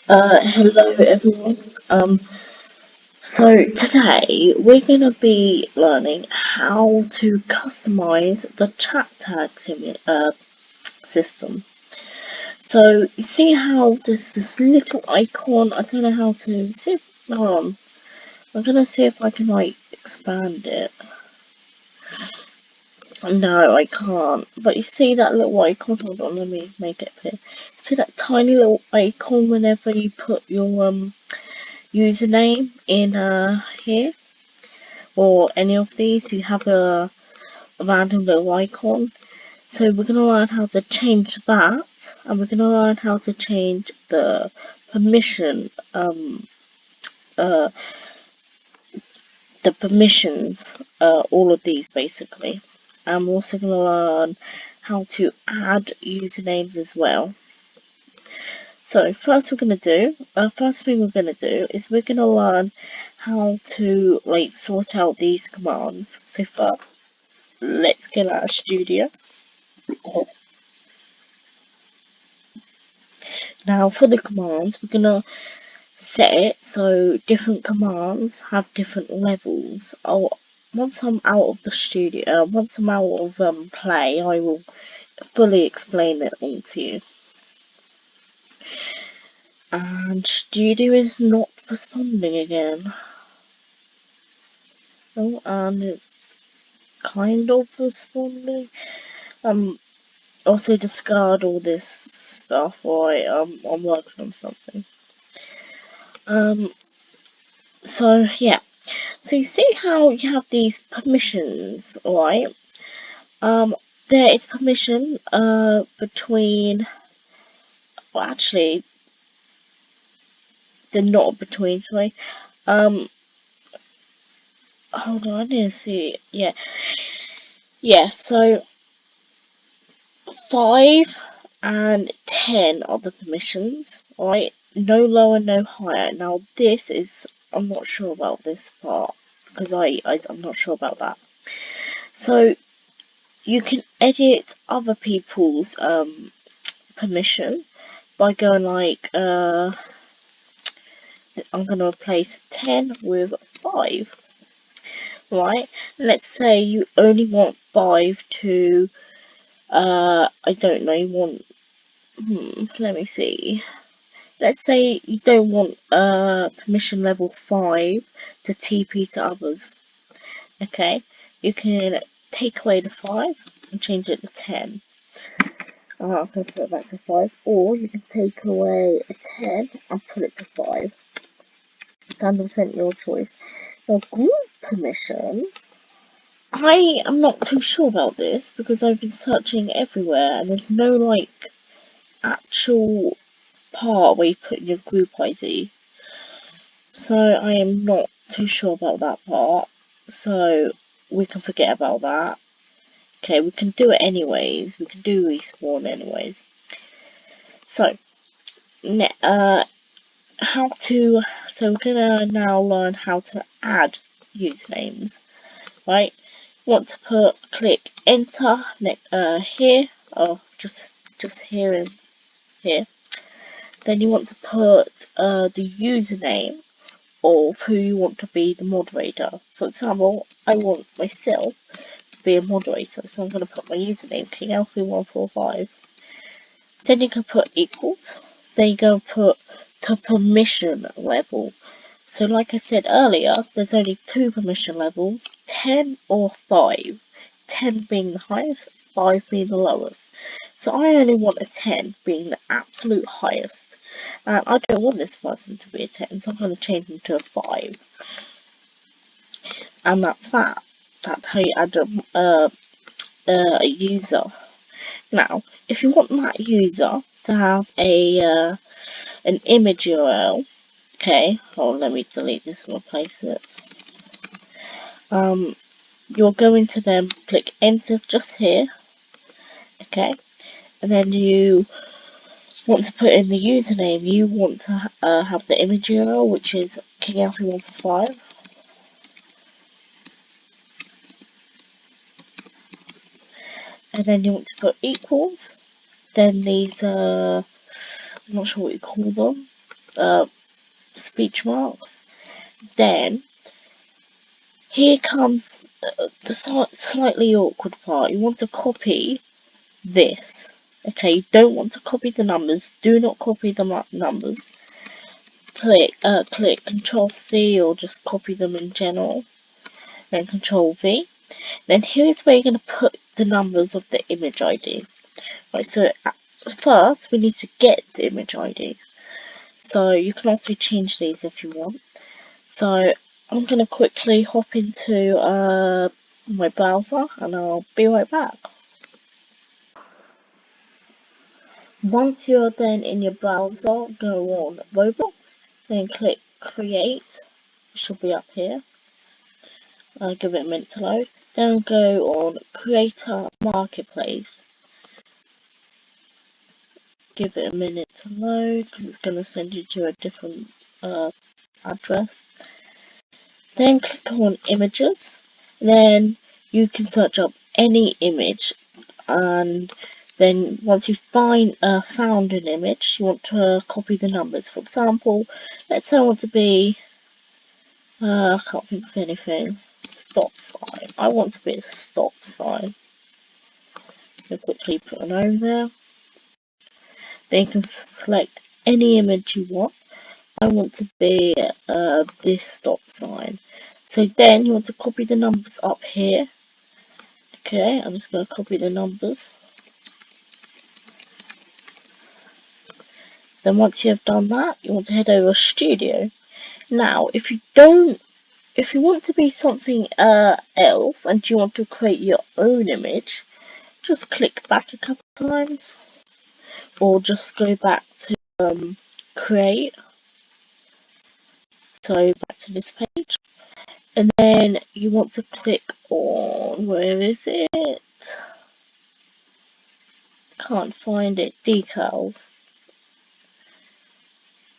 Hello everyone. So today we're gonna be learning how to customize the chat tag system. So you see how this little icon? I don't know how to see. Hold on. I'm gonna see if I can like expand it. No, I can't. But you see that little icon? Hold on, let me make it clear. See that tiny little icon whenever you put your username in here, or any of these, you have a random little icon. So we're going to learn how to change that, and we're going to learn how to change the permission, uh, the permissions, all of these basically. And we're also going to learn how to add usernames as well. So first first thing we're gonna do is we're gonna learn how to like sort out these commands. So first, let's get out of Studio. Now for the commands, we're gonna set it so different commands have different levels. Once I'm out of the studio, once I'm out of play, I will fully explain it all to you. And Studio is not responding again. Oh, and it's kind of responding. Also discard all this stuff, right? I'm working on something. So yeah. So you see how you have these permissions, right? Um, there is permission, between, well, actually, they're not between, sorry. Um, hold on, I need to see, yeah, so 5 and 10 are the permissions, right? No lower, no higher. Now this is, I'm not sure about this part, because I'm not sure about that. So you can edit other people's permission by going like, I'm gonna replace 10 with 5, right? Let's say you only want 5 to, I don't know, you want, let me see. Let's say you don't want permission level 5 to TP to others. Okay, you can take away the 5 and change it to 10. I'm going to put it back to 5. Or you can take away a 10 and put it to 5. It's 100% your choice. Now, group permission, I am not too sure about this because I've been searching everywhere and there's no like actual part where you put in your group ID. So I am not too sure about that part. So we can forget about that. Okay, we can do it anyways. We can do respawn anyways. So, how to, so we're gonna now learn how to add usernames, right? Want to click enter here, or just here and here. Then you want to put the username of who you want to be the moderator. For example, I want myself to be a moderator, so I'm going to put my username KingAlfie145. Then you can put equals. Then you go put the permission level. So like I said earlier, there's only 2 permission levels, 10 or 5. 10 being the highest, 5 being the lowest. So I only want a 10 being the absolute highest. And I don't want this person to be a 10, so I'm going to change him to a 5. And that's that. That's how you add a user. Now, if you want that user to have an image URL, okay, let me delete this and replace it. You're going to then click enter just here, okay, and then you want to put in the username. You want to have the image URL, which is KingAlfie145. And then you want to put equals. Then these, I'm not sure what you call them. speech marks. Then here comes the slightly awkward part. You want to copy this. Okay, you don't want to copy the numbers. Do not copy the numbers. Click Control C or just copy them in general. Then Control V. Then here's where you're going to put the numbers of the image ID. Right, so first we need to get the image ID. So you can also change these if you want. So I'm going to quickly hop into my browser and I'll be right back. Once you're then in your browser, go on Roblox, then click Create, it should be up here. Give it a minute to load. Then go on Creator Marketplace. Give it a minute to load because it's going to send you to a different address. Then click on Images. Then you can search up any image, and then once you found an image, you want to copy the numbers. For example, let's say I want to be, I can't think of anything, stop sign. I want to be a stop sign. I'll quickly put an O there. Then you can select any image you want. I want to be this stop sign. So then you want to copy the numbers up here. Okay, I'm just going to copy the numbers. Then once you have done that, you want to head over to Studio. Now, if you want to be something else and you want to create your own image, just click back a couple times, or just go back to create. So back to this page, and then you want to click on, where is it? Can't find it. Decals.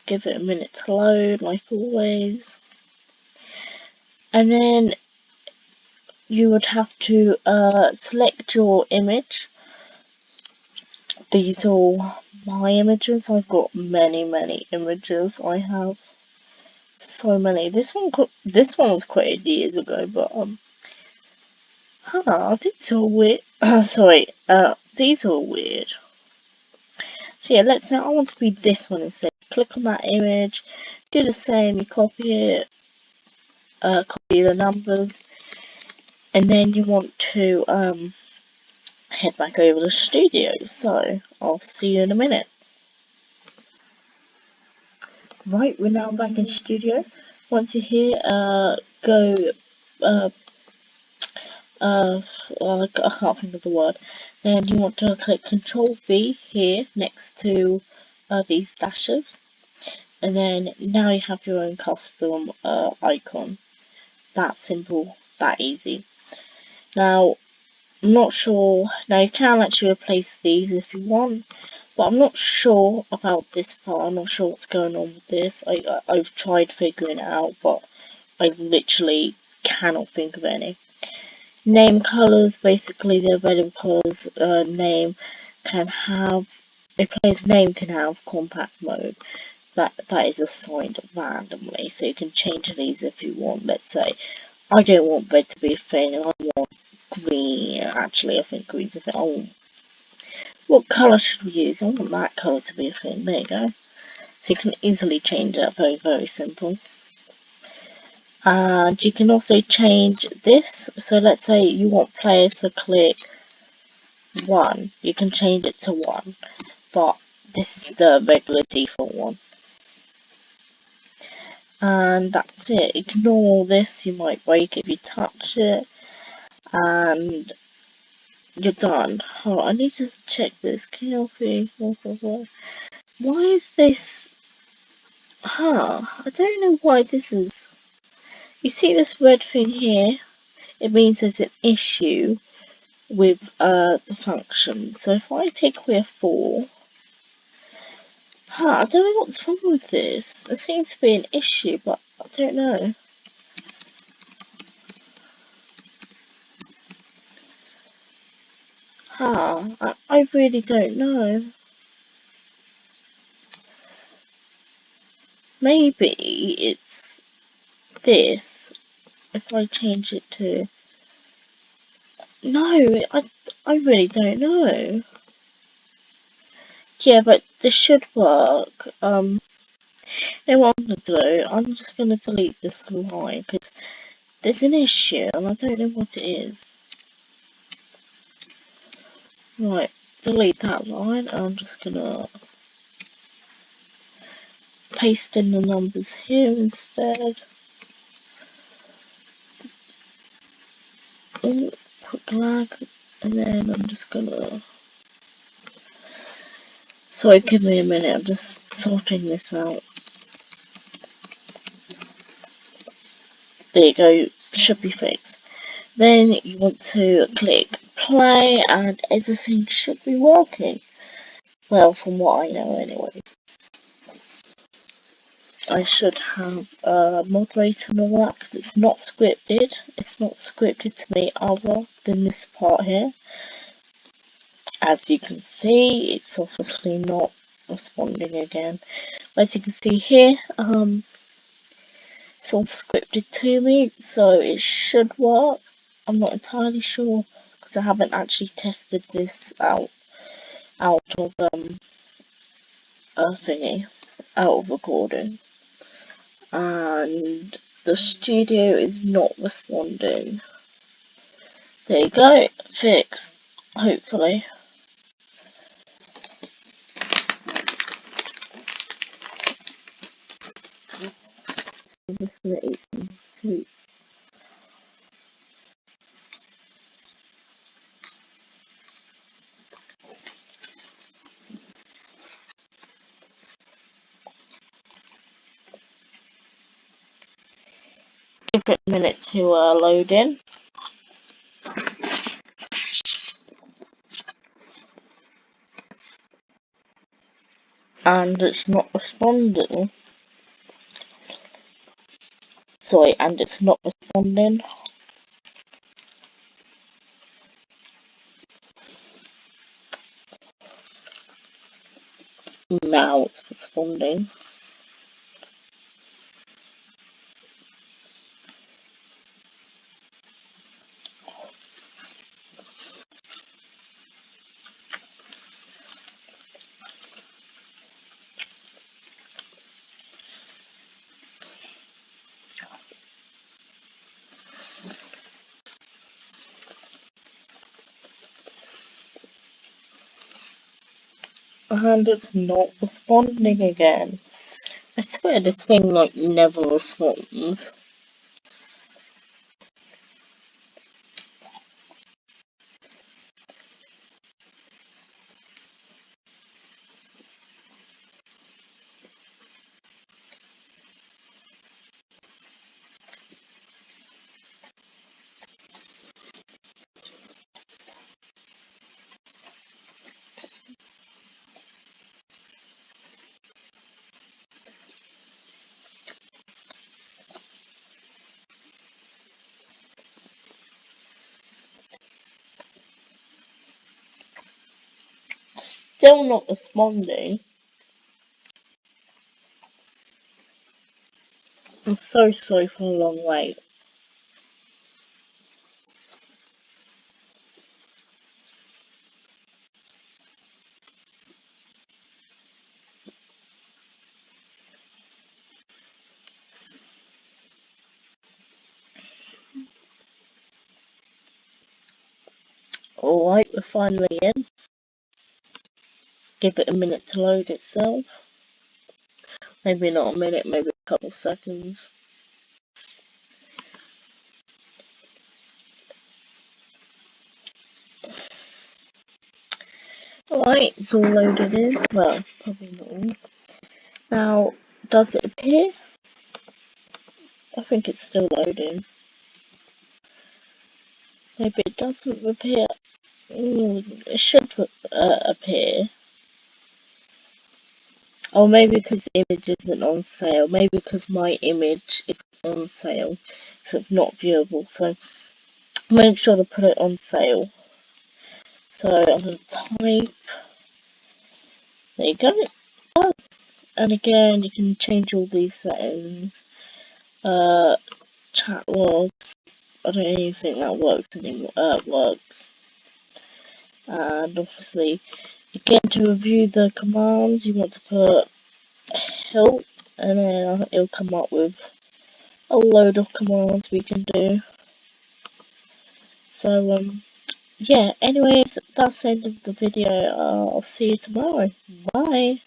Give it a minute to load, like always. And then you would have to select your image. These are all my images. I've got many images. I have so many. This one was created years ago, but these are weird. Sorry, these are weird. So yeah, let's say I want to be this one instead. Click on that image, do the same. You copy it, copy the numbers, and then you want to head back over to Studio. So I'll see you in a minute. Right, we're now back in Studio. Once you're here, go, uh, I can't think of the word. Then you want to click Control V here next to these dashes, and then now you have your own custom icon. That simple, that easy. Now, I'm not sure. Now you can actually replace these if you want, but I'm not sure about this part. I'm not sure what's going on with this. I've tried figuring it out, but I literally cannot think of any. Name colors, basically the available colors. Name can have, a player's name can have compact mode. That is assigned randomly, so you can change these if you want. Let's say I don't want red to be a thing, and I want green. Actually, I think green's a thing. What colour should we use? I want that colour to be a thing. There you go. So you can easily change that. Very simple. And you can also change this. So let's say you want players to click 1. You can change it to 1. But this is the regular default one. And that's it. Ignore this. You might break if you touch it. And you're done. Hold on, I need to check this. KLP. Why is this? I don't know why this is. You see this red thing here? It means there's an issue with the function. So if I take away a 4, I don't know what's wrong with this. There seems to be an issue, but I don't know. I really don't know. maybe it's this. If I change it to... No, I really don't know. Yeah, but this should work. Then what I'm gonna do, I'm just gonna delete this line because there's an issue and I don't know what it is. Right, delete that line. I'm just gonna paste in the numbers here instead. Oh, quick lag, and then I'm just gonna... Sorry, give me a minute, I'm just sorting this out. There you go, should be fixed. Then you want to click play and everything should be working. Well, from what I know anyways. I should have a moderator and all that because it's not scripted. It's not scripted to me other than this part here. As you can see, it's obviously not responding again. As you can see here, it's all scripted to me, so it should work. I'm not entirely sure because I haven't actually tested this out of out of recording, and the studio is not responding. There you go, fixed, hopefully. I'm just gonna eat some sweets. Give it a minute to load in. And it's not responding. Sorry, and it's not responding. Now it's responding. And it's not responding again. I swear this thing like never responds. Still not responding. I'm so sorry for the long wait. Alright, we're finally in. Give it a minute to load itself. Maybe not a minute, maybe a couple seconds. Alright, it's all loaded in. Well, probably not all. Now, does it appear? I think it's still loading. Maybe it doesn't appear. It should appear. Or maybe because the image isn't on sale. Maybe because my image is on sale, so it's not viewable. So make sure to put it on sale. So I'm going to type. There you go. Oh, and again, you can change all these settings. Chat logs. I don't even think that works anymore. Works. And obviously, again, to review the commands, you want to put help, and then it'll come up with a load of commands we can do. So, yeah, anyways, that's the end of the video. I'll see you tomorrow. Bye.